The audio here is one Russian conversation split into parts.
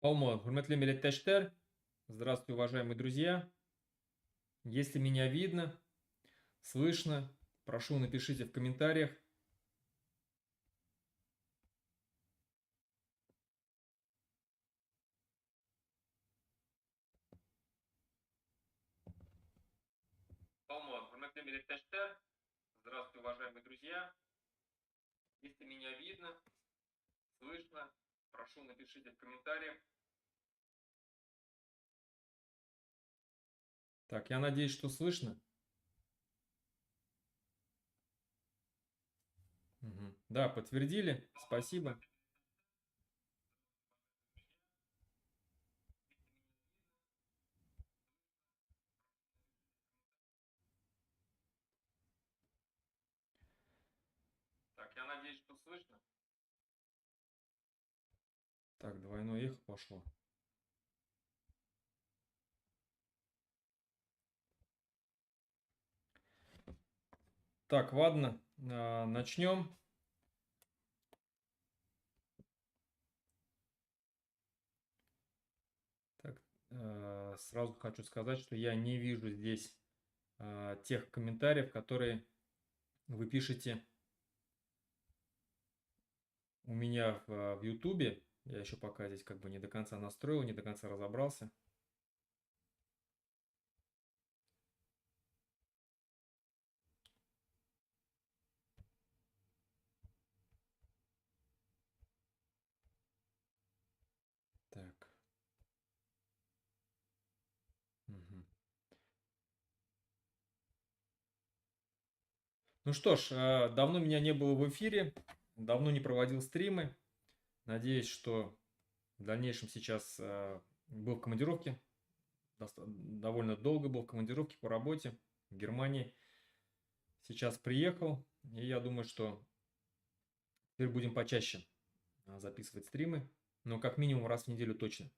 Алмо, хурметли милләттәшләр. Здравствуйте, уважаемые друзья. Если меня видно, слышно, прошу, напишите в комментариях. Алмо, хурметли милләттәшләр. Здравствуйте, уважаемые друзья. Если меня видно, слышно, прошу, напишите в комментариях. Так, я надеюсь, что слышно. Да, подтвердили. Спасибо. Так, я надеюсь, что слышно. Так, двойное эхо пошло. Так, ладно, начнем. Так, сразу хочу сказать, что я не вижу здесь тех комментариев, которые вы пишете у меня в YouTube. Я еще пока здесь как бы не до конца настроил, не до конца разобрался. Так. Мгм. Ну что ж, давно меня не было в эфире, давно не проводил стримы. Надеюсь, что в дальнейшем сейчас был в командировке. Довольно долго был в командировке по работе в Германии. Сейчас приехал, и я думаю, что теперь будем почаще записывать стримы, но как минимум раз в неделю точно.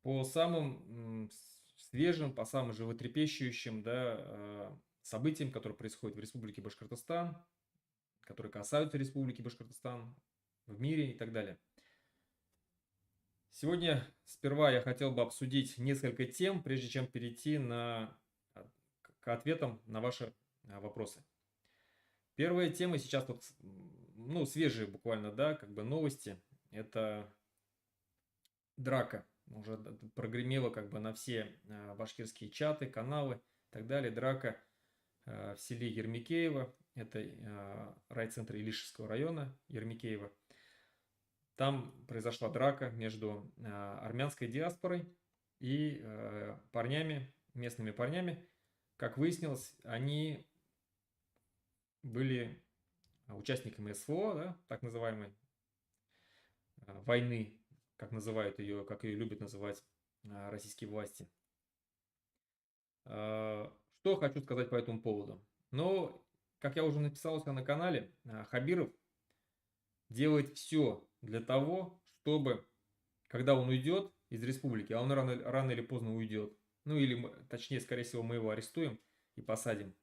По самым свежим, по самым животрепещущим, да, событиям, которые происходят в Республике Башкортостан, которые касаются Республики Башкортостан, в мире и так далее. Сегодня сперва я хотел бы обсудить несколько тем, прежде чем перейти к ответам на ваши вопросы. Первая тема сейчас вот, ну, свежие буквально, да, как бы новости. Это драка. Уже прогремела как бы на все башкирские чаты, каналы и так далее. Драка в селе Ермекеево. Это райцентр Илишевского района Ермекеево. Там произошла драка между армянской диаспорой и парнями, местными парнями. Как выяснилось, они были участниками СВО, да, так называемой войны, как называют ее, как ее любят называть российские власти. Что хочу сказать по этому поводу? Ну, как я уже написал у себя на канале, Хабиров делает все для того, чтобы, когда он уйдет из республики, а он рано или поздно уйдет, ну или, точнее, скорее всего, мы его арестуем и посадим.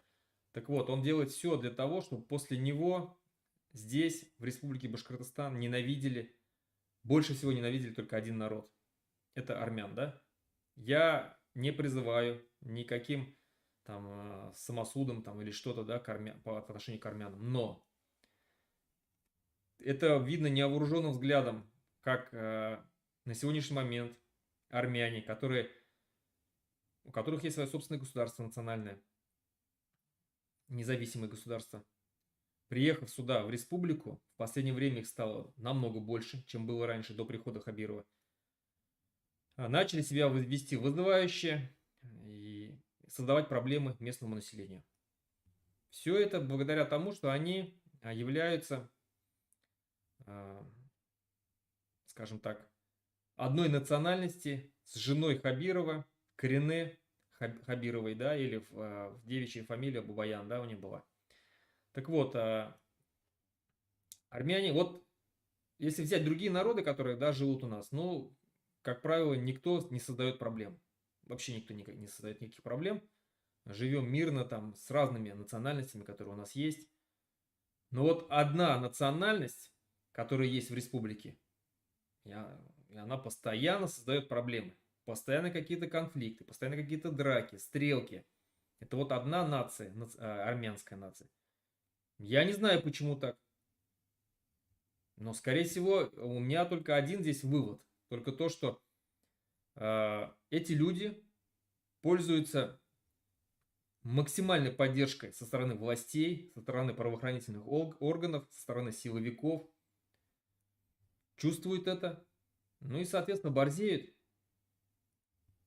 Так вот, он делает все для того, чтобы после него здесь, в Республике Башкортостан, больше всего ненавидели только один народ. Это армян, да? Я не призываю никаким там самосудом там, или что-то, да, по отношению к армянам. Но это видно невооруженным взглядом, как на сегодняшний момент армяне, у которых есть свое собственное государство национальное, независимое государство, приехав сюда, в республику, в последнее время их стало намного больше, чем было раньше, до прихода Хабирова, начали себя вести вызывающе и создавать проблемы местному населению. Все это благодаря тому, что они являются, а, скажем так, одной национальности с женой Хабирова, Корене Хабировой, да, или в девичьей фамилии Бабаян, да, у них была. Так вот, армяне, вот если взять другие народы, которые, да, живут у нас, ну, как правило, никто не создает проблем. Вообще никто не создает никаких проблем. Живем мирно там с разными национальностями, которые у нас есть. Но вот одна национальность, которая есть в республике, и она постоянно создает проблемы. Постоянно какие-то конфликты, постоянно какие-то драки, стрелки. Это вот одна нация, армянская нация. Я не знаю, почему так. Но, скорее всего, у меня только один здесь вывод. Только то, что эти люди пользуются максимальной поддержкой со стороны властей, со стороны правоохранительных органов, со стороны силовиков. Чувствуют это. Ну и, соответственно, борзеют.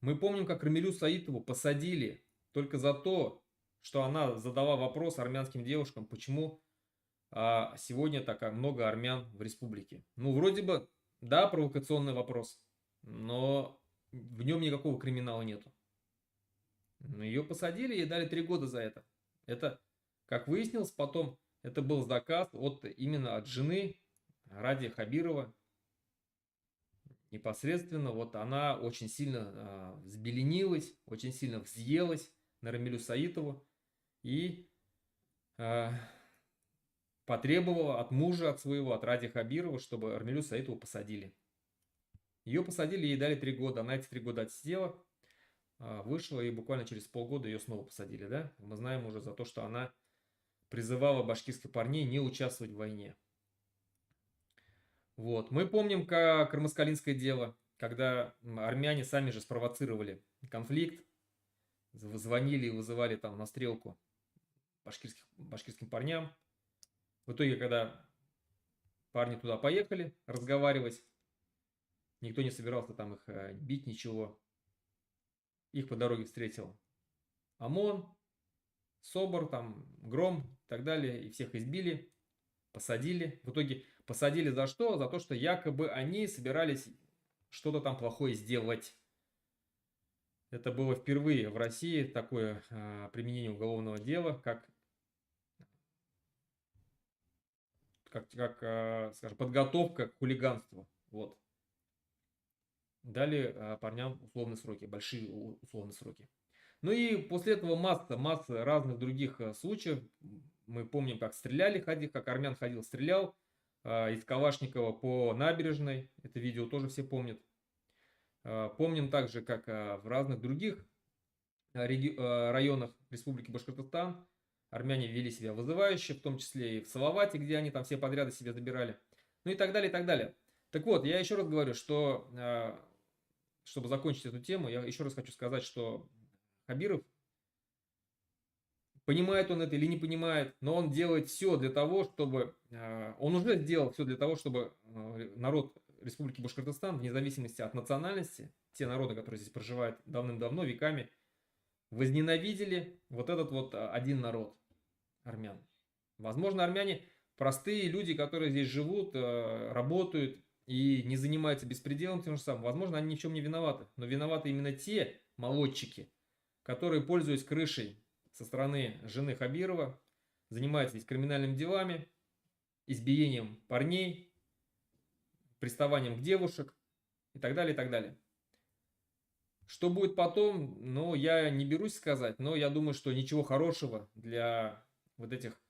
Мы помним, как Рамилю Саитову посадили только за то, что она задала вопрос армянским девушкам, почему сегодня так много армян в республике. Ну, вроде бы, да, провокационный вопрос, но в нем никакого криминала нету. Но ее посадили и дали 3 года за это. Это, как выяснилось потом, это был заказ именно от жены Ради Хабирова. Непосредственно вот она очень сильно взбеленилась, очень сильно взъелась на Рамилю Саитову и потребовала от мужа, от своего, от Ради Хабирова, чтобы Рамилю Саитову посадили. Ее посадили, ей дали 3 года, она эти 3 года отсидела, вышла, и буквально через полгода ее снова посадили, да? Мы знаем уже за то, что она призывала башкирских парней не участвовать в войне. Вот. Мы помним Кармаскалинское дело, когда армяне сами же спровоцировали конфликт, звонили и вызывали там на стрелку башкирским парням. В итоге, когда парни туда поехали разговаривать, никто не собирался там их бить, ничего. Их по дороге встретил ОМОН, СОБР, там, Гром и так далее, и всех избили, посадили. В итоге посадили за что? За то, что якобы они собирались что-то там плохое сделать. Это было впервые в России такое применение уголовного дела, скажем, подготовка к хулиганству. Вот. Дали парням условные сроки, большие условные сроки. Ну и после этого масса разных других случаев. Мы помним, как стреляли, как армян ходил, стрелял из Калашникова по набережной. Это видео тоже все помнят. Помним также, как в разных других районах Республики Башкортостан армяне вели себя вызывающе, в том числе и в Салавате, где они там все подряды себе забирали. Ну и так далее, и так далее. Так вот, я еще раз говорю, что, чтобы закончить эту тему, я еще раз хочу сказать, что Хабиров, понимает он это или не понимает, но он делает все для того, чтобы... Он уже сделал все для того, чтобы народ Республики Башкортостан, вне зависимости от национальности, те народы, которые здесь проживают давным-давно, веками, возненавидели вот этот вот один народ армян. Возможно, армяне простые люди, которые здесь живут, работают и не занимаются беспределом тем же самым. Возможно, они ни в чем не виноваты, но виноваты именно те молодчики, которые, пользуясь крышей со стороны жены Хабирова, занимаются здесь криминальными делами, избиением парней, приставанием к девушек и так далее, и так далее. Что будет потом, ну, я не берусь сказать, но я думаю, что ничего хорошего для вот этих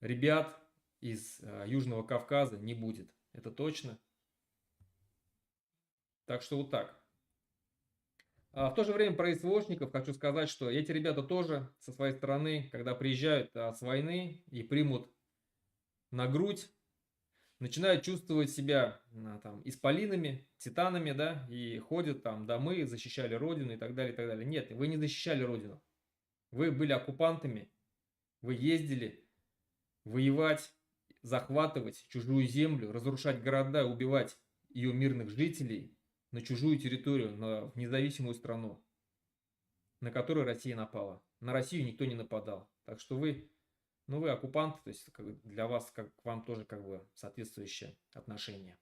ребят из Южного Кавказа не будет. Это точно. Так что вот так. В то же время про СВОшников хочу сказать, что эти ребята тоже со своей стороны, когда приезжают с войны и примут на грудь, начинают чувствовать себя там исполинами, титанами, да, и ходят там, да, мы защищали Родину и так далее, и так далее. Нет, вы не защищали Родину. Вы были оккупантами, вы ездили воевать, захватывать чужую землю, разрушать города, убивать ее мирных жителей на чужую территорию, в независимую страну, на которую Россия напала. На Россию никто не нападал. Так что вы, ну, вы оккупанты, то есть для вас, к вам тоже как бы соответствующее отношение.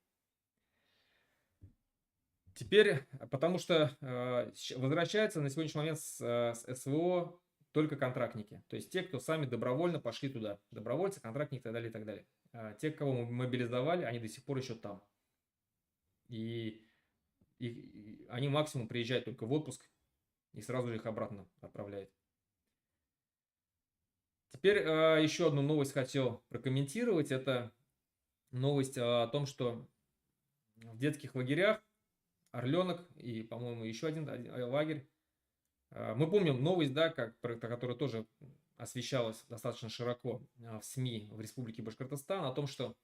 Теперь, потому что возвращаются на сегодняшний момент с СВО только контрактники. То есть те, кто сами добровольно пошли туда. Добровольцы, контрактники и так далее, и так далее. Те, кого мы мобилизовали, они до сих пор еще там. И они максимум приезжают только в отпуск и сразу же их обратно отправляют. Теперь еще одну новость хотел прокомментировать. Это новость о том, что в детских лагерях Орленок и, по-моему, еще один лагерь. Мы помним новость, да, которая тоже освещалась достаточно широко в СМИ в Республике Башкортостан, о том, что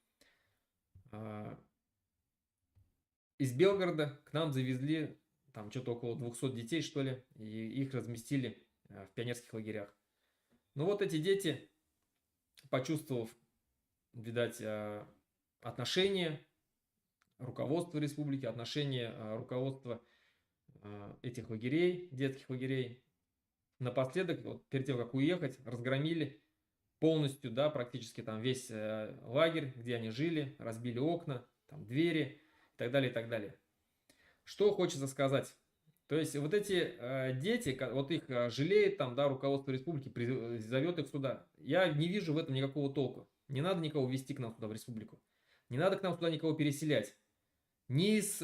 из Белгорода к нам завезли там что-то около 200 детей, что ли, и их разместили в пионерских лагерях. Ну вот эти дети, почувствовав, видать, отношение руководства республики, отношение руководства этих лагерей, детских лагерей, напоследок, вот, перед тем, как уехать, разгромили полностью, да, практически там весь лагерь, где они жили, разбили окна, там двери и так далее, и так далее. Что хочется сказать? То есть вот эти дети, вот их жалеет там, да, руководство республики, зовет их сюда. Я не вижу в этом никакого толка. Не надо никого везти к нам сюда в республику. Не надо к нам сюда никого переселять. Ни из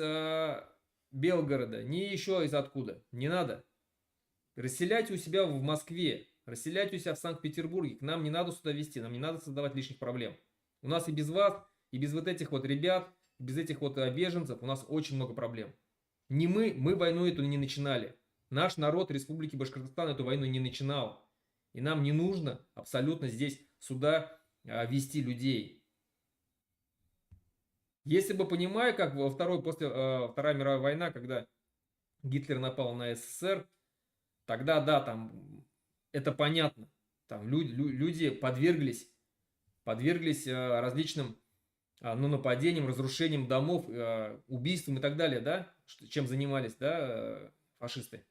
Белгорода, ни еще из откуда. Не надо. Расселяйте у себя в Москве, расселяйте у себя в Санкт-Петербурге. К нам не надо сюда везти, нам не надо создавать лишних проблем. У нас и без вас, и без вот этих вот ребят, без этих вот беженцев у нас очень много проблем. Не мы войну эту не начинали. Наш народ Республики Башкортостан эту войну не начинал. И нам не нужно абсолютно здесь сюда вести людей. Если бы понимаю, как после Вторая мировая война, когда Гитлер напал на СССР, тогда да, там это понятно. Там люди подверглись различным нападениям, разрушениям домов, убийствам и так далее, да, чем занимались, да, фашисты.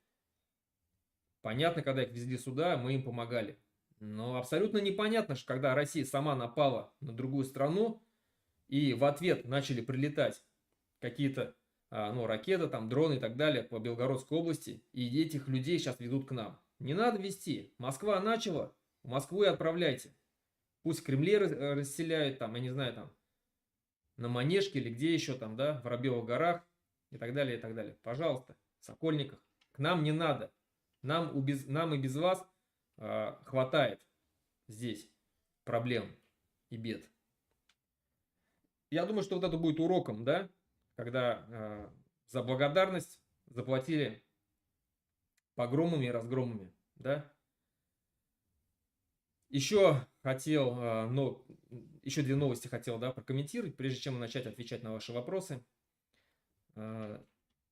Понятно, когда их везли сюда, мы им помогали. Но абсолютно непонятно, что когда Россия сама напала на другую страну, и в ответ начали прилетать какие-то ракеты, там, дроны и так далее по Белгородской области, и этих людей сейчас ведут к нам. Не надо везти. Москва начала, в Москву и отправляйте. Пусть в Кремле расселяют, там, я не знаю, там, на Манежке или где еще там, да, в Воробьевых горах и так далее, и так далее. Пожалуйста, в Сокольниках. К нам не надо. Нам и без вас хватает здесь проблем и бед. Я думаю, что вот это будет уроком, да, когда за благодарность заплатили погромами и разгромами, да. Еще хотел, еще две новости хотел, да, прокомментировать, прежде чем начать отвечать на ваши вопросы.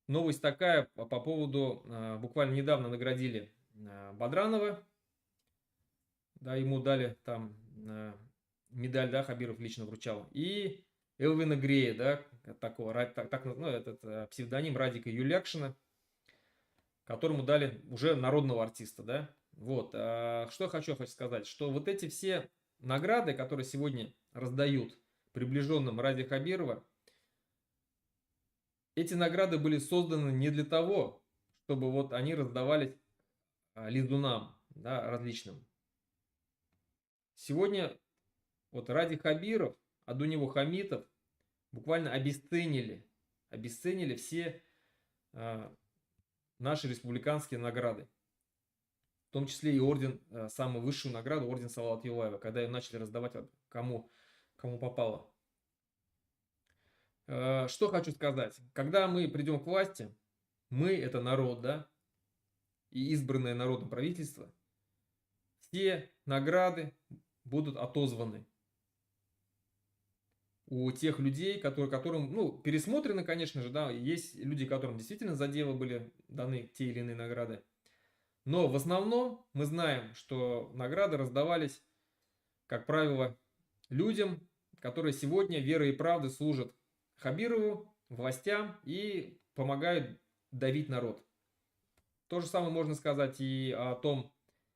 Новость такая по поводу, буквально недавно наградили Бадранова, да, ему дали там медаль, да, Хабиров лично вручал, и Элвина Грея, да, такого, этот псевдоним Радика Юлякшина, которому дали уже народного артиста, да. Вот, что я хочу сказать, что вот эти все награды, которые сегодня раздают приближенным Ради Хабирова, эти награды были созданы не для того, чтобы вот они раздавались лизунам, да, различным. Сегодня вот Ради Хабиров, а до него Хамитов буквально обесценили все наши республиканские награды. В том числе и орден, самую высшую награду, орден Салават Юлаева, когда ее начали раздавать кому попало. Что хочу сказать. Когда мы придем к власти, мы это народ, да, и избранное народом правительство, все награды будут отозваны у тех людей, которым, пересмотрены, конечно же, да, есть люди, которым действительно за дело были даны те или иные награды. Но в основном мы знаем, что награды раздавались, как правило, людям, которые сегодня верой и правдой служат Хабирову, властям и помогают давить народ. То же самое можно сказать и о том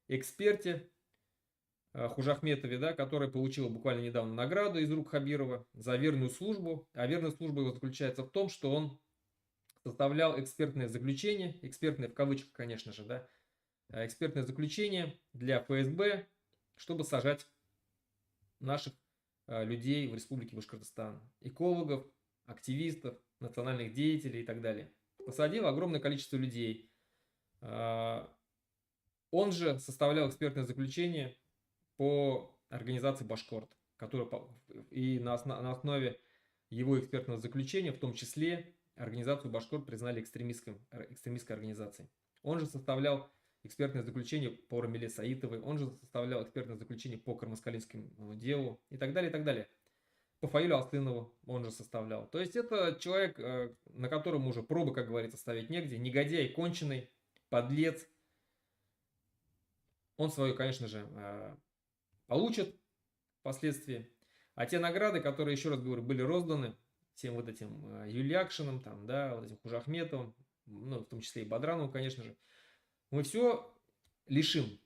эксперте Хужахметове, да, который получил буквально недавно награду из рук Хабирова за верную службу. А верная служба его заключается в том, что он составлял экспертное заключение, экспертное в кавычках, конечно же, да, экспертное заключение для ФСБ, чтобы сажать наших людей в Республике Башкортостан, экологов, активистов, национальных деятелей и так далее. Посадил огромное количество людей. Он же составлял экспертное заключение по организации Башкорт, которая и на основе его экспертного заключения в том числе организацию башкор признали экстремистской организацией. Он же составлял экспертное заключение по Рамиле Саитовой, он же составлял экспертное заключение по Кармаскалинскому делу и так далее, и так далее. По Фаилю Алсынову он же составлял. То есть это человек, на котором уже пробы, как говорится, ставить негде, негодяй, конченый, подлец. Он свою, конечно же, получит впоследствии. А те награды, которые, еще раз говорю, были розданы всем вот этим Юлиакшиным, там, да, вот этим Хужахметовым, ну, в том числе и Бадранову, конечно же, мы все лишим.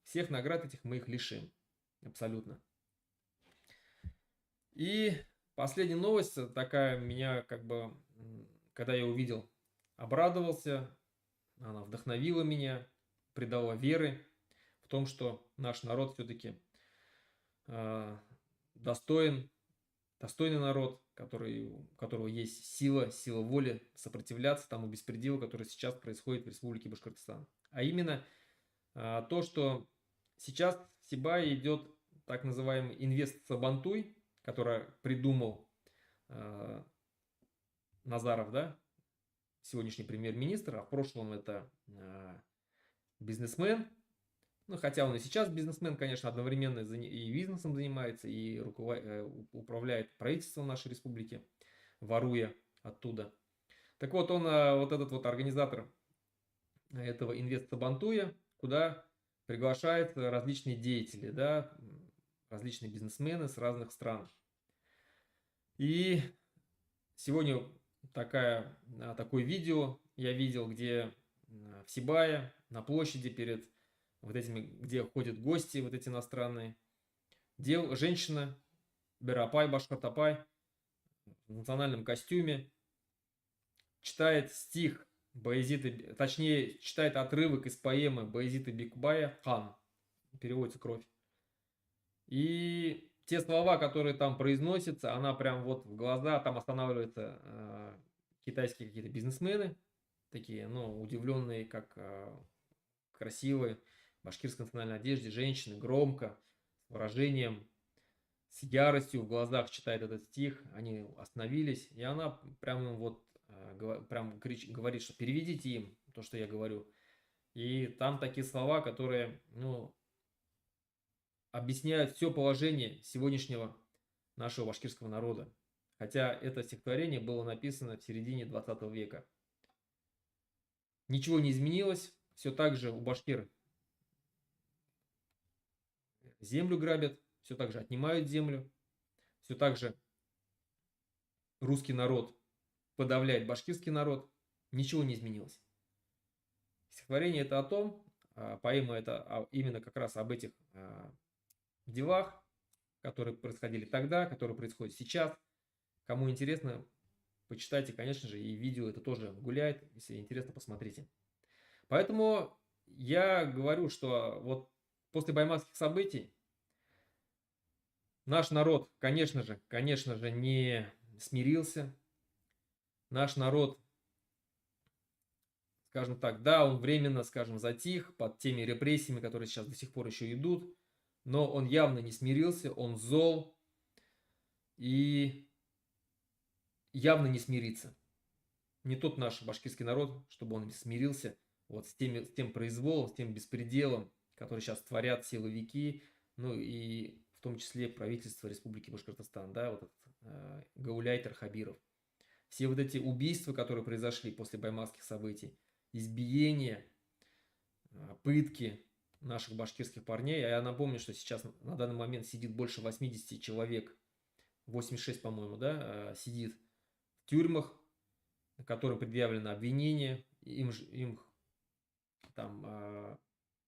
Всех наград этих мы их лишим. Абсолютно. И последняя новость такая меня, как бы, когда я увидел, обрадовался, она вдохновила меня, придала веры в том, что наш народ все-таки достойный народ, у которого есть сила воли сопротивляться тому беспределу, который сейчас происходит в Республике Башкортостан. А именно то, что сейчас в Сибае идет так называемый инвест Сабантуй, который придумал Назаров, да, сегодняшний премьер-министр, а в прошлом это бизнесмен. Ну, хотя он и сейчас бизнесмен, конечно, одновременно и бизнесом занимается, и управляет правительством нашей республики, воруя оттуда. Так вот, он, вот этот вот организатор этого инвест-Сабантуя, куда приглашает различные деятели, да, различные бизнесмены с разных стран. И сегодня такое видео я видел, где в Сибае, на площади перед вот этими, где ходят гости, вот эти иностранные, женщина, Берапай, Башкортапай, в национальном костюме, читает стих Баязита, точнее, читает отрывок из поэмы Баязита Бикбая «Хан», переводится «Кровь». И те слова, которые там произносятся, она прям вот в глаза, там останавливаются китайские какие-то бизнесмены, такие, ну, удивленные, как красивые, в башкирской национальной одежде, женщины, громко, с выражением, с яростью в глазах читает этот стих, они остановились, и она прям вот прям говорит, что переведите им то, что я говорю. И там такие слова, которые, ну, объясняют все положение сегодняшнего нашего башкирского народа. Хотя это стихотворение было написано в середине 20 века. Ничего не изменилось, все так же у башкир землю грабят, все так же отнимают землю, все так же русский народ подавляет башкирский народ, ничего не изменилось. Стихотворение это о том, поэма это именно как раз об этих делах, которые происходили тогда, которые происходят сейчас. Кому интересно, почитайте, конечно же, и видео это тоже гуляет, если интересно, посмотрите. Поэтому я говорю, что вот после баймакских событий наш народ, конечно же, не смирился. Наш народ, скажем так, да, он временно, скажем, затих под теми репрессиями, которые сейчас до сих пор еще идут, но он явно не смирился, он зол и явно не смирится. Не тот наш башкирский народ, чтобы он смирился вот с тем произволом, с тем беспределом, который сейчас творят силовики, ну и в том числе правительство Республики Башкортостан, да, вот этот гауляйтер Хабиров. Все вот эти убийства, которые произошли после баймакских событий, избиения, пытки наших башкирских парней. А я напомню, что сейчас на данный момент сидит больше 80 человек, 86, по-моему, да, сидит в тюрьмах, которым предъявлено обвинение, им там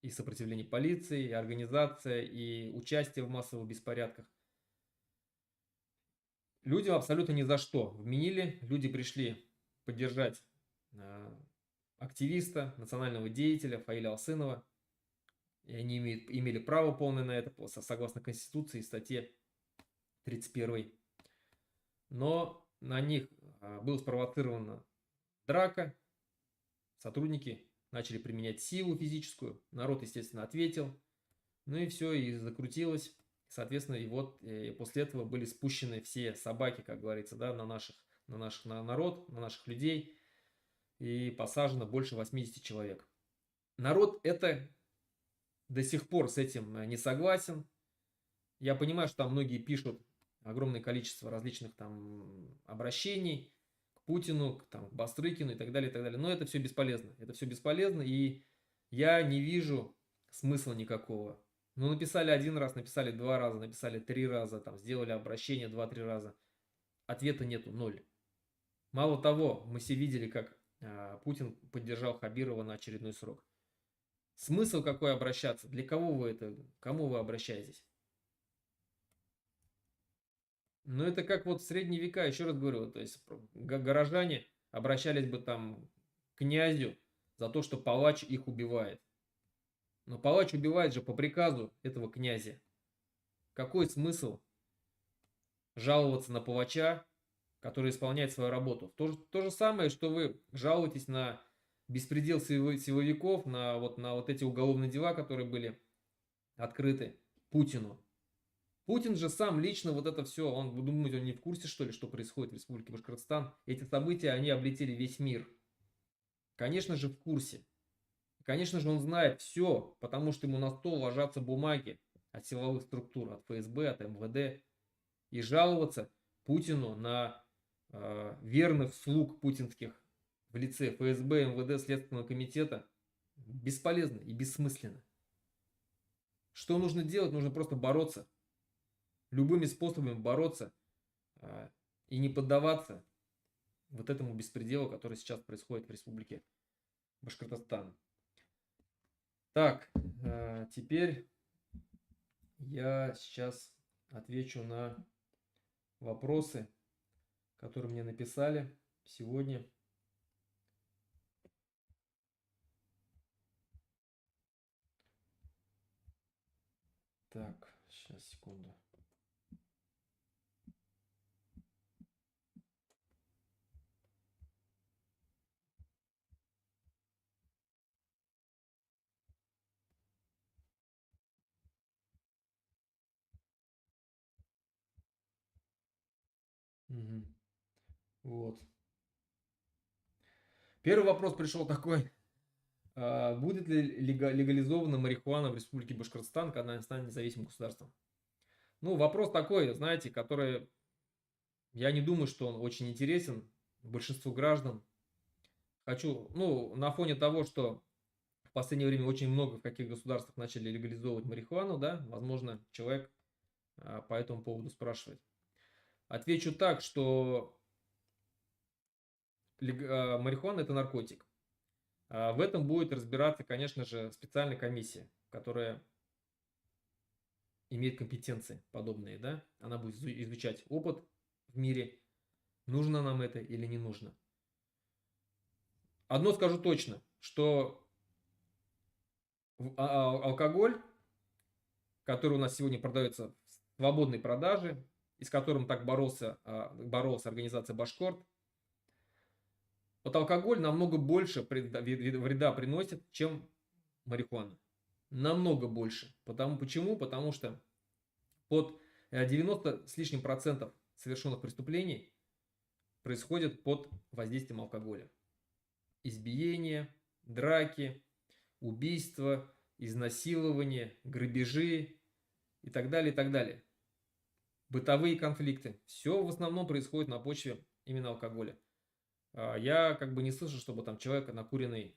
и сопротивление полиции, и организация, и участие в массовых беспорядках. Людям абсолютно ни за что вменили, люди пришли поддержать активиста, национального деятеля Фаиля Алсынова, и они имели право полное на это, согласно Конституции, статье 31. Но на них была спровоцирована драка, сотрудники начали применять силу физическую, народ, естественно, ответил, ну и все, и закрутилось. Соответственно, и вот после этого были спущены все собаки, как говорится, да, на наших на наш народ, на наших людей, и посажено больше 80 человек. Народ это до сих пор с этим не согласен. Я понимаю, что там многие пишут огромное количество различных там обращений к Путину, к Бастрыкину и так далее, и так далее. Но это все бесполезно. Это все бесполезно, и я не вижу смысла никакого. Ну, написали один раз, написали два раза, написали три раза, там, сделали обращение два-три раза. Ответа нету, ноль. Мало того, мы все видели, как Путин поддержал Хабирова на очередной срок. Смысл какой обращаться? Для кого вы это, кому вы обращаетесь? Ну, это как вот в средние века, еще раз говорю, то есть горожане обращались бы там к князю за то, что палач их убивает. Но палач убивает же по приказу этого князя. Какой смысл жаловаться на палача, который исполняет свою работу? То же самое, что вы жалуетесь на беспредел силовиков, на вот эти уголовные дела, которые были открыты Путину. Путин же сам лично вот это все, вы думаете, он не в курсе, что ли, что происходит в Республике Башкортостан? Эти события, они облетели весь мир. Конечно же, в курсе. Конечно же, он знает все, потому что ему на стол ложатся бумаги от силовых структур, от ФСБ, от МВД. И жаловаться Путину на верных слуг путинских в лице ФСБ, МВД, Следственного комитета бесполезно и бессмысленно. Что нужно делать? Нужно просто бороться. Любыми способами бороться и не поддаваться вот этому беспределу, который сейчас происходит в Республике Башкортостан. Так, теперь я сейчас отвечу на вопросы, которые мне написали сегодня. Так, сейчас, секунду. Угу. Вот. Первый вопрос пришел такой. Будет ли легализована марихуана в Республике Башкортостан, когда она станет независимым государством? Ну, вопрос такой, знаете, который, я не думаю, что он очень интересен большинству граждан. На фоне того, что в последнее время очень много в каких государствах начали легализовывать марихуану, да, возможно, человек по этому поводу спрашивает. Отвечу так, что марихуана это наркотик. В этом будет разбираться, конечно же, специальная комиссия, которая имеет компетенции подобные, да, она будет изучать опыт в мире, нужно нам это или не нужно. Одно скажу точно, что алкоголь, который у нас сегодня продается в свободной продаже, и с которым так боролась организация Башкорт, вот алкоголь намного больше вреда приносит, чем марихуана. Намного больше. Почему? Потому что под 90 с лишним процентов совершенных преступлений происходит под воздействием алкоголя. Избиения, драки, убийства, изнасилования, грабежи и так далее, и так далее. Бытовые конфликты. Все в основном происходит на почве именно алкоголя. Я как бы не слышу, чтобы там человек накуренный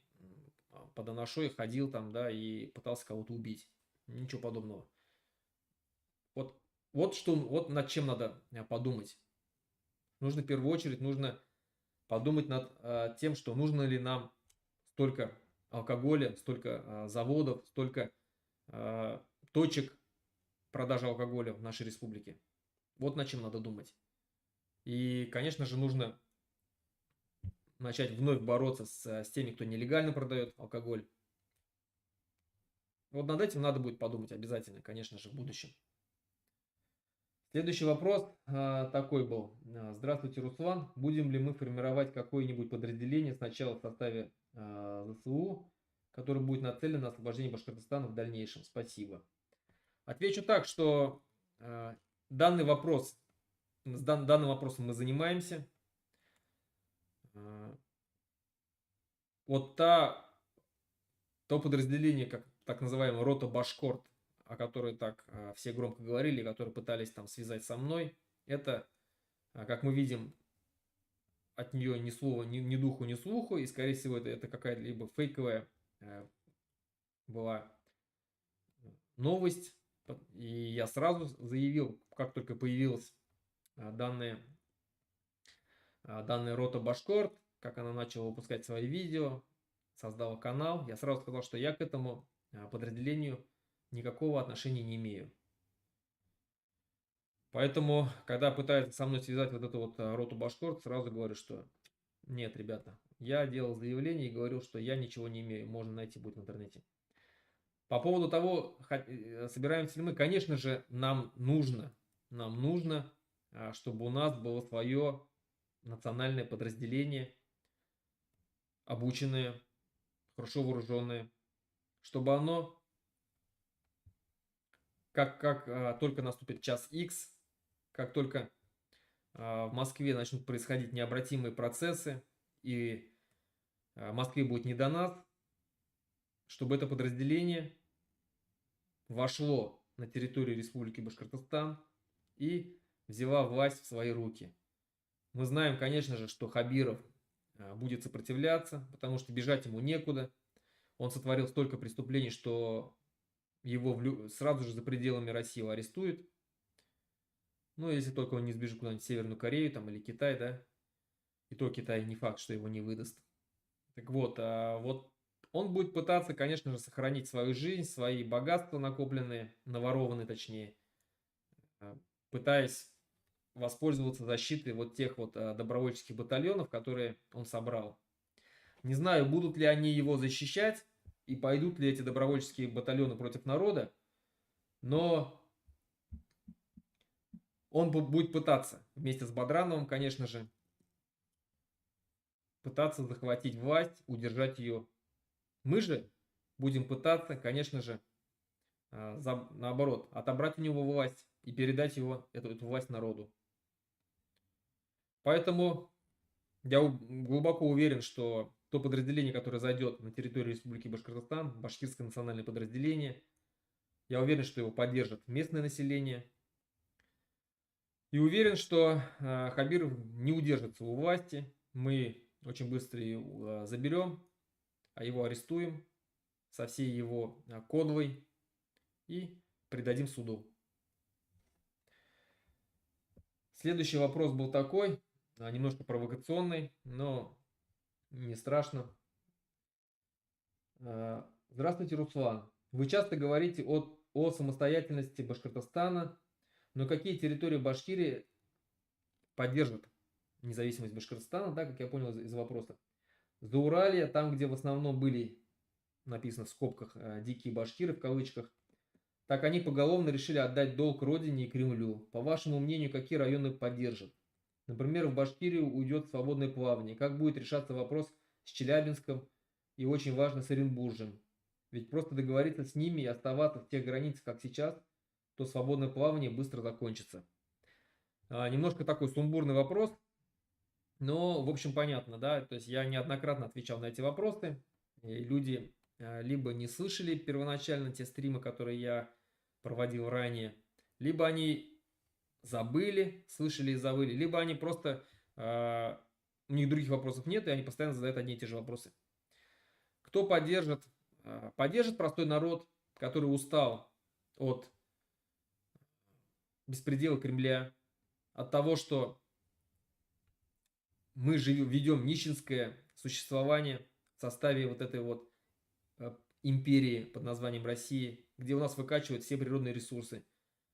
под анашой ходил там, да, и пытался кого-то убить. Ничего подобного. Вот над чем надо подумать. Нужно в первую очередь подумать над тем, что нужно ли нам столько алкоголя, столько заводов, столько точек продажи алкоголя в нашей республике. Вот над чем надо думать. И, конечно же, нужно начать вновь бороться с теми, кто нелегально продает алкоголь. Вот над этим надо будет подумать обязательно, конечно же, в будущем. Следующий вопрос такой был. Здравствуйте, Руслан. Будем ли мы формировать какое-нибудь подразделение сначала в составе ЗСУ, которое будет нацелено на освобождение Башкортостана в дальнейшем? Спасибо. Отвечу так, что данным вопросом мы занимаемся. вот то подразделение, как так называемая рота Башкорт, о которой так все громко говорили, которые пытались там связать со мной, это, как мы видим, от нее ни слова, ни духу, ни слуху, и, скорее всего, это какая-то либо фейковая была новость, и я сразу заявил, как только появилась данная рота Башкорт, как она начала выпускать свои видео, создала канал, я сразу сказал, что я к этому подразделению никакого отношения не имею. Поэтому, когда пытаются со мной связать вот эту вот роту Башкорт, сразу говорю, что нет, ребята, я делал заявление и говорил, что я ничего не имею, можно найти будет в интернете. По поводу того, собираемся ли мы, конечно же, нам нужно, чтобы у нас было свое национальное подразделение, обученное, хорошо вооруженное, чтобы оно, как только наступит час X, как только в Москве начнут происходить необратимые процессы, и Москве будет не до нас, чтобы это подразделение вошло на территорию Республики Башкортостан и взяла власть в свои руки. Мы знаем, конечно же, что Хабиров будет сопротивляться, потому что бежать ему некуда. Он сотворил столько преступлений, что его сразу же за пределами России арестуют. Ну, если только он не сбежит куда-нибудь в Северную Корею там, или Китай, да. И то Китай не факт, что его не выдаст. Так вот, вот он будет пытаться, конечно же, сохранить свою жизнь, свои богатства накопленные, наворованные точнее, пытаясь воспользоваться защитой вот тех вот добровольческих батальонов, которые он собрал. Не знаю, будут ли они его защищать и пойдут ли эти добровольческие батальоны против народа, но он будет пытаться вместе с Бадрановым, конечно же, пытаться захватить власть, удержать ее. Мы же будем пытаться, конечно же, наоборот, отобрать у него власть и передать эту власть народу. Поэтому я глубоко уверен, что то подразделение, которое зайдет на территорию Республики Башкортостан, башкирское национальное подразделение, я уверен, что его поддержит местное население. И уверен, что Хабиров не удержится у власти. Мы очень быстро его заберем, его арестуем со всей его кодвой и предадим суду. Следующий вопрос был такой, немножко провокационный, но не страшно. Здравствуйте, Руслан. Вы часто говорите о самостоятельности Башкортостана, но какие территории Башкирии поддержат независимость Башкортостана, да, как я понял из вопроса? Зауралье, там, где в основном были, написано в скобках, дикие башкиры, в кавычках, так они поголовно решили отдать долг родине и Кремлю. По вашему мнению, какие районы поддержат? Например, в Башкирию уйдет свободное плавание. Как будет решаться вопрос с Челябинском и очень важно с Оренбуржем? Ведь просто договориться с ними и оставаться в тех границах, как сейчас, то свободное плавание быстро закончится. Немножко такой сумбурный вопрос, но в общем понятно, да, то есть я неоднократно отвечал на эти вопросы, и люди либо не слышали первоначально те стримы, которые я проводил ранее, либо они забыли, слышали и забыли, либо они просто, у них других вопросов нет, и они постоянно задают одни и те же вопросы. Кто поддержит? Поддержит простой народ, который устал от беспредела Кремля, от того, что мы ведем нищенское существование в составе вот этой вот империи под названием России, где у нас выкачивают все природные ресурсы,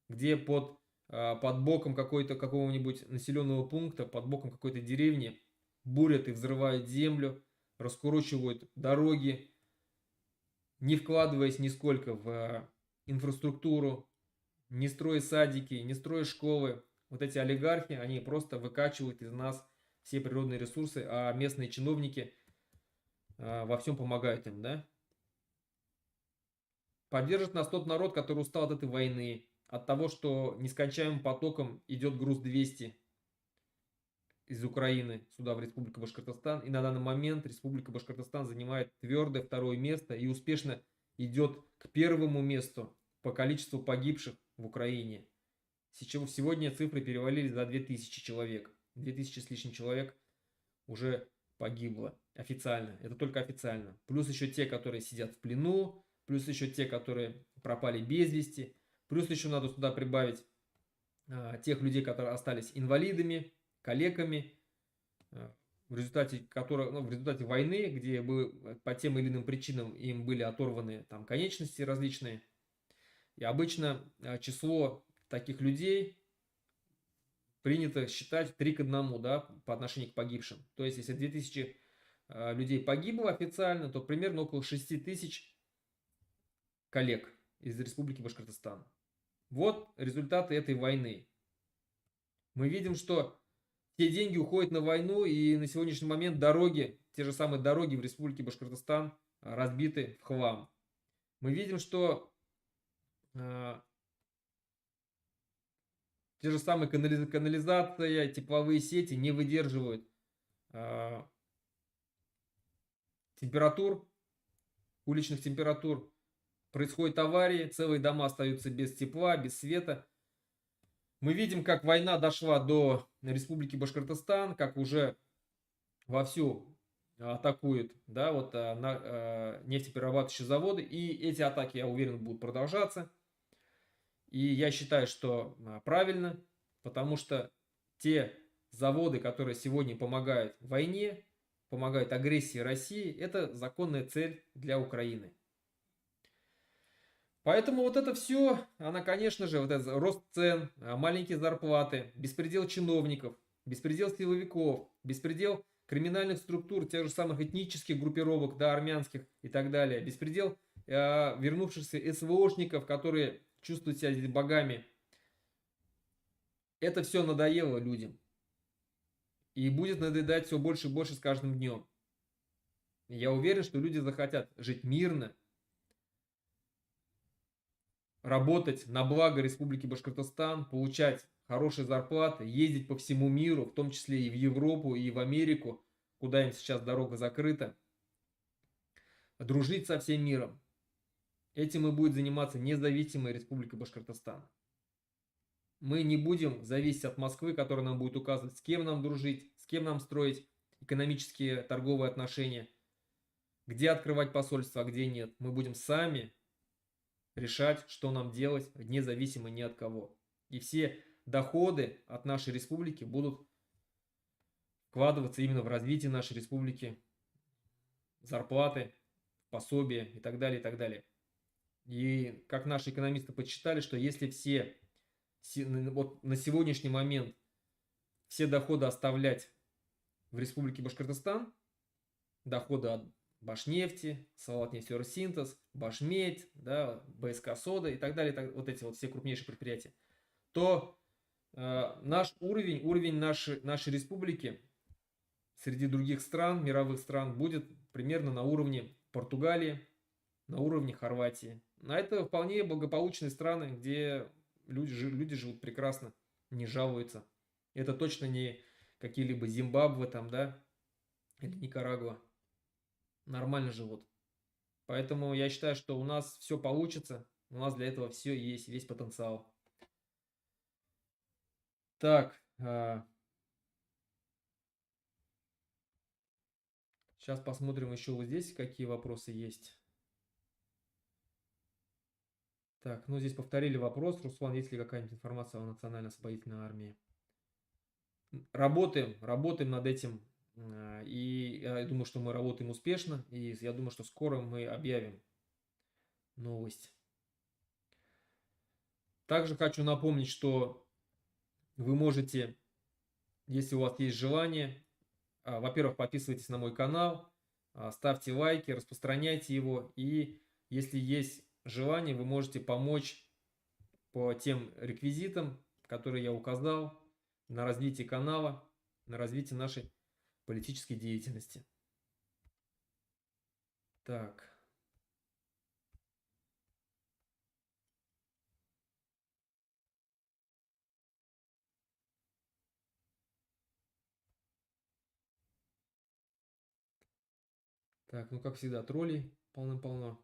где под боком какого-нибудь населенного пункта, под боком какой-то деревни бурят и взрывают землю, раскурочивают дороги, не вкладываясь нисколько в инфраструктуру, не строя садики, не строя школы. Вот эти олигархи, они просто выкачивают из нас все природные ресурсы, а местные чиновники во всем помогают им, да? Поддержит нас тот народ, который устал от этой войны, от того, что нескончаемым потоком идет груз 200. из Украины сюда, в Республику Башкортостан. И на данный момент Республика Башкортостан занимает твердое второе место и успешно идет к первому месту по количеству погибших в Украине. Сегодня цифры перевалили за 2000 человек. 2000 с лишним человек уже погибло официально. Это только официально. Плюс еще те, которые сидят в плену, плюс еще те, которые пропали без вести. Плюс еще надо сюда прибавить тех людей, которые остались инвалидами, калеками, в результате которых, ну, в результате войны, где по тем или иным причинам им были оторваны там конечности различные. И обычно число таких людей принято считать 3 к 1, да, по отношению к погибшим. То есть, если 2000 людей погибло официально, то примерно около 6000 коллег из Республики Башкортостан. Вот результаты этой войны. Мы видим, что те деньги уходят на войну, и на сегодняшний момент дороги, те же самые дороги в Республике Башкортостан разбиты в хлам. Мы видим, что те же самые канализация, тепловые сети не выдерживают температур, уличных температур. Происходят аварии, целые дома остаются без тепла, без света. Мы видим, как война дошла до Республики Башкортостан, как уже вовсю атакуют, да, вот нефтеперерабатывающие заводы. И эти атаки, я уверен, будут продолжаться. И я считаю, что правильно, потому что те заводы, которые сегодня помогают войне, помогают агрессии России, это законная цель для Украины. Поэтому вот это все, она, конечно же, вот этот рост цен, маленькие зарплаты, беспредел чиновников, беспредел силовиков, беспредел криминальных структур, тех же самых этнических группировок, да, армянских и так далее, беспредел вернувшихся СВОшников, которые чувствуют себя здесь богами. Это все надоело людям. И будет надоедать все больше и больше с каждым днем. Я уверен, что люди захотят жить мирно, работать на благо Республики Башкортостан, получать хорошие зарплаты, ездить по всему миру, в том числе и в Европу, и в Америку, куда им сейчас дорога закрыта, дружить со всем миром. Этим и будет заниматься независимая Республика Башкортостан. Мы не будем зависеть от Москвы, которая нам будет указывать, с кем нам дружить, с кем нам строить экономические, торговые отношения, где открывать посольство, а где нет. Мы будем сами решать, что нам делать, независимо ни от кого. И все доходы от нашей республики будут вкладываться именно в развитие нашей республики, зарплаты, пособия и так далее, и так далее. И как наши экономисты подсчитали, что если вот на сегодняшний момент все доходы оставлять в Республике Башкортостан, доходы от Башнефти, Салаватнефть-Синтез, Башмедь, да, БСК Сода и так далее, вот эти вот все крупнейшие предприятия, то наш уровень нашей республики среди других стран, мировых стран, будет примерно на уровне Португалии, на уровне Хорватии. А это вполне благополучные страны, где люди живут прекрасно, не жалуются. Это точно не какие-либо Зимбабве там, да, или Никарагуа. Нормально живут. Поэтому я считаю, что у нас все получится. У нас для этого все есть, весь потенциал. Так, сейчас посмотрим еще вот здесь, какие вопросы есть. Так, ну здесь повторили вопрос. Руслан, есть ли какая-нибудь информация о национальной освободительной армии? Работаем над этим. И я думаю, что мы работаем успешно. И я думаю, что скоро мы объявим новость. Также хочу напомнить, что вы можете, если у вас есть желание, во-первых, подписывайтесь на мой канал, ставьте лайки, распространяйте его. И если есть желание, вы можете помочь по тем реквизитам, которые я указал, на развитие канала, на развитие нашей политической деятельности. Так. Так, ну как всегда, троллей полным-полно.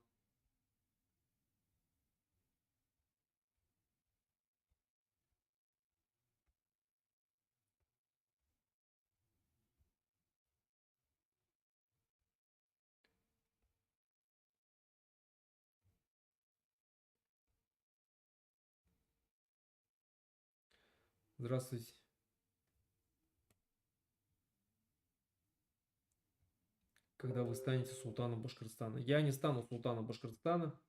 Здравствуйте. Когда вы станете султаном Башкортостана? Я не стану султаном Башкортостана,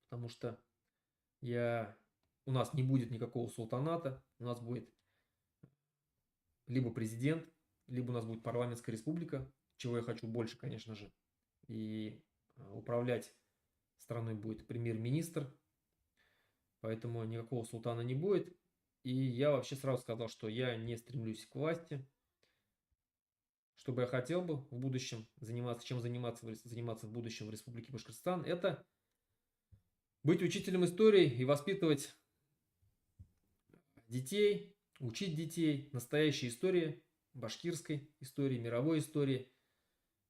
потому что я... у нас не будет никакого султаната, у нас будет либо президент, либо у нас будет парламентская республика, чего я хочу больше, конечно же. И управлять страной будет премьер-министр, поэтому никакого султана не будет. И я вообще сразу сказал, что я не стремлюсь к власти. Что бы я хотел бы в будущем заниматься, чем заниматься в будущем в Республике Башкортостан, это быть учителем истории и воспитывать детей, учить детей настоящей истории, башкирской истории, мировой истории,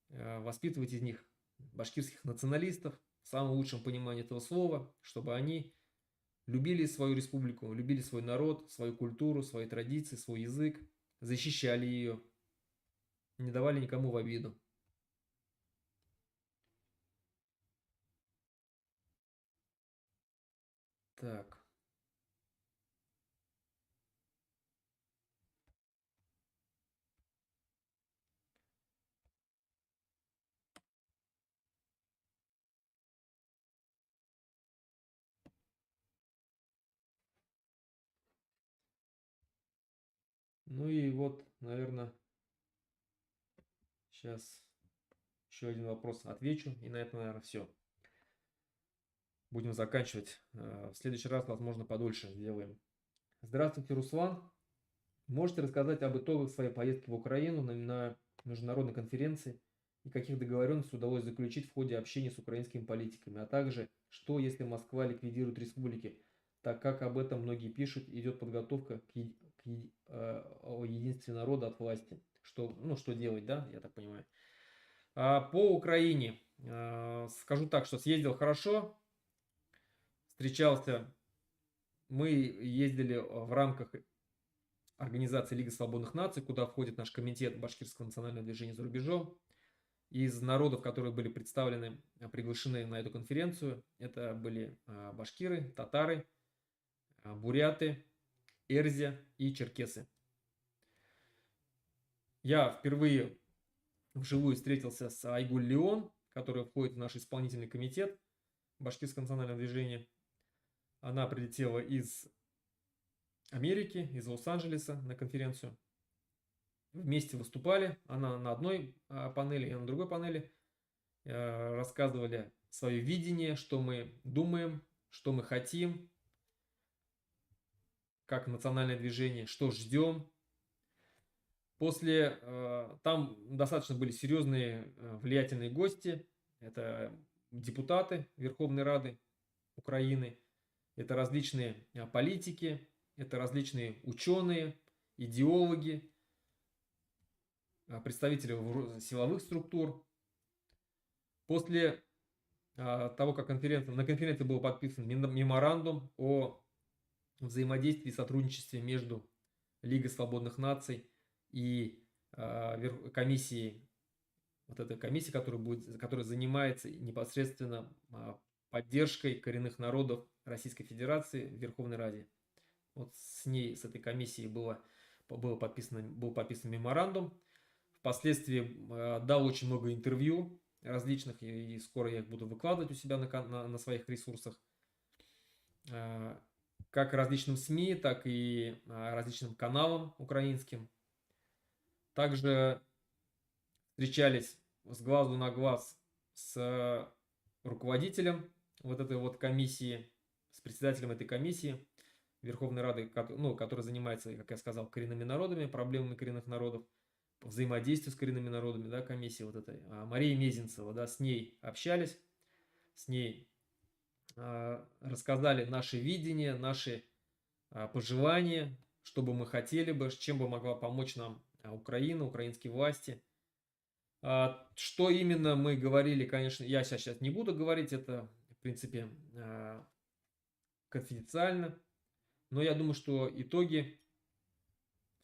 воспитывать из них башкирских националистов в самом лучшем понимании этого слова, чтобы они любили свою республику, любили свой народ, свою культуру, свои традиции, свой язык, защищали ее, не давали никому в обиду. Так, ну и вот, наверное, сейчас еще один вопрос отвечу, и на этом, наверное, все. Будем заканчивать. В следующий раз, возможно, подольше сделаем. Здравствуйте, Руслан. Можете рассказать об итогах своей поездки в Украину на международной конференции и каких договоренностей удалось заключить в ходе общения с украинскими политиками, а также, что если Москва ликвидирует республики, так как об этом многие пишут, идет подготовка о единстве народа от власти. Что, ну, что делать, да, я так понимаю. По Украине скажу так, что съездил хорошо, встречался, мы ездили в рамках организации Лиги свободных наций, куда входит наш комитет Башкирского национального движения за рубежом. Из народов, которые были представлены, приглашены на эту конференцию, это были башкиры, татары, буряты, эрзя и черкесы. Я впервые вживую встретился с Айгуль Леон, которая входит в наш исполнительный комитет Башкирского национального движения. Она прилетела из Америки, из Лос-Анджелеса на конференцию. Вместе выступали, она на одной панели, я на другой панели. Рассказывали свое видение, что мы думаем, что мы хотим, как национальное движение, что ждем. После там достаточно были серьезные влиятельные гости. Это депутаты Верховной Рады Украины, это различные политики, это различные ученые, идеологи, представители силовых структур. После того, как на конференции был подписан меморандум о взаимодействии и сотрудничестве между Лигой свободных наций и комиссией, вот этой комиссии, которая занимается непосредственно поддержкой коренных народов Российской Федерации в Верховной Раде. Вот с ней, с этой комиссией был подписан меморандум. Впоследствии дал очень много интервью различных, и скоро я их буду выкладывать у себя на своих ресурсах. Как различным СМИ, так и различным каналам украинским. Также встречались с глазу на глаз с руководителем вот этой вот комиссии, с председателем этой комиссии Верховной Рады, ну, который занимается, как я сказал, коренными народами, проблемами коренных народов, взаимодействию с коренными народами, да, комиссии вот этой, Мария Мезенцева, да, с ней общались, с ней рассказали наши видения, наши пожелания, что бы мы хотели бы, чем бы могла помочь нам Украина, украинские власти. Что именно мы говорили, конечно, я сейчас не буду говорить, это, в принципе, конфиденциально, но я думаю, что итоги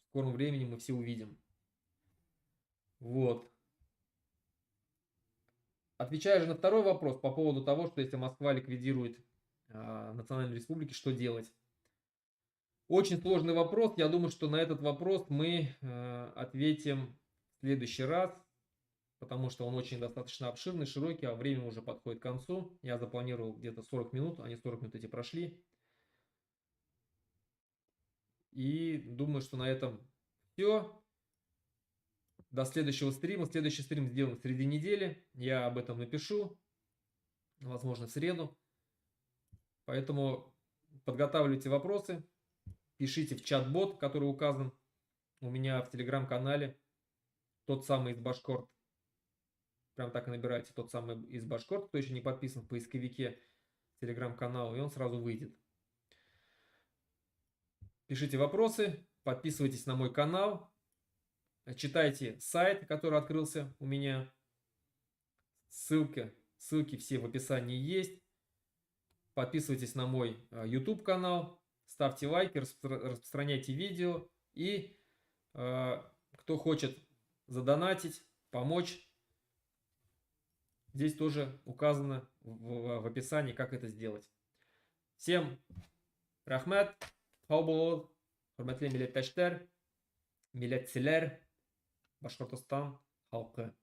в скором времени мы все увидим. Вот. Отвечая же на второй вопрос по поводу того, что если Москва ликвидирует национальные республики, что делать? Очень сложный вопрос. Я думаю, что на этот вопрос мы ответим в следующий раз, потому что он очень достаточно обширный, широкий, а время уже подходит к концу. Я запланировал где-то 40 минут, они 40 минут эти прошли. И думаю, что на этом все. До следующего стрима. Следующий стрим сделан среди недели. Я об этом напишу, возможно, в среду. Поэтому подготавливайте вопросы, пишите в чат-бот, который указан у меня в телеграм-канале. Тот самый из Башкорт. Прям так и набирайте тот самый из Башкорт, кто еще не подписан в поисковике телеграм-канал, и он сразу выйдет. Пишите вопросы, подписывайтесь на мой канал, читайте сайт, который открылся у меня. Ссылки все в описании есть. Подписывайтесь на мой YouTube канал, ставьте лайки, распространяйте видео. И кто хочет задонатить, помочь, здесь тоже указано в описании, как это сделать. Всем рахмет, хау, hurmatli milletdaşlar, milletçiler, Башкортостан халкы.